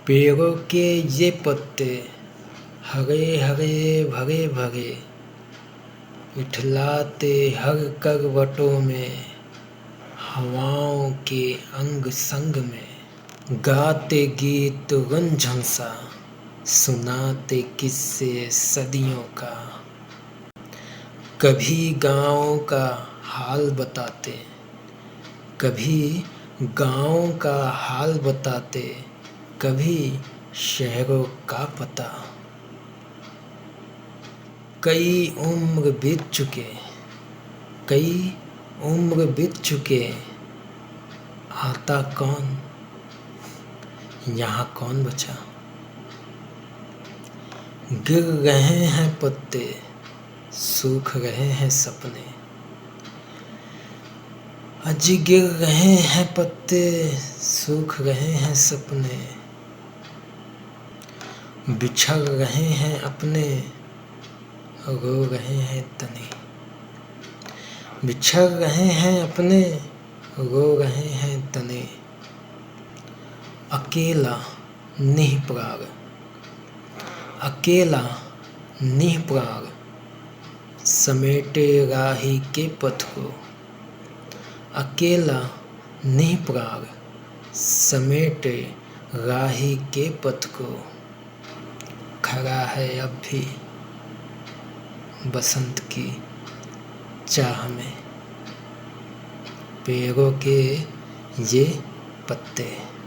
पेड़ों के ये पत्ते हरे हरे भरे भरे, इठलाते हर करवटों में, हवाओं के अंग संग में। गाते गीत रुंझन सा, सुनाते किस्से सदियों का। कभी गाँव का हाल बताते, कभी गाँव का हाल बताते, कभी शहरों का पता। कई उम्र बीत चुके, कई उम्र बीत चुके, आता कौन, यहाँ कौन बचा। गिर रहे हैं पत्ते, सूख रहे हैं सपने। अजी गिर रहे हैं पत्ते, सूख रहे हैं सपने। बिछड़ रहे हैं अपने, रो रहे हैं तने। बिछड़ रहे हैं अपने, रो रहे हैं तने। अकेला निःप्राण, अकेला निःप्राण, समेटे राही के पथ को। अकेला निःप्राण, समेटे राही के पथ को। खड़ा है अब भी बसंत की चाह में, पेड़ों के ये पत्ते।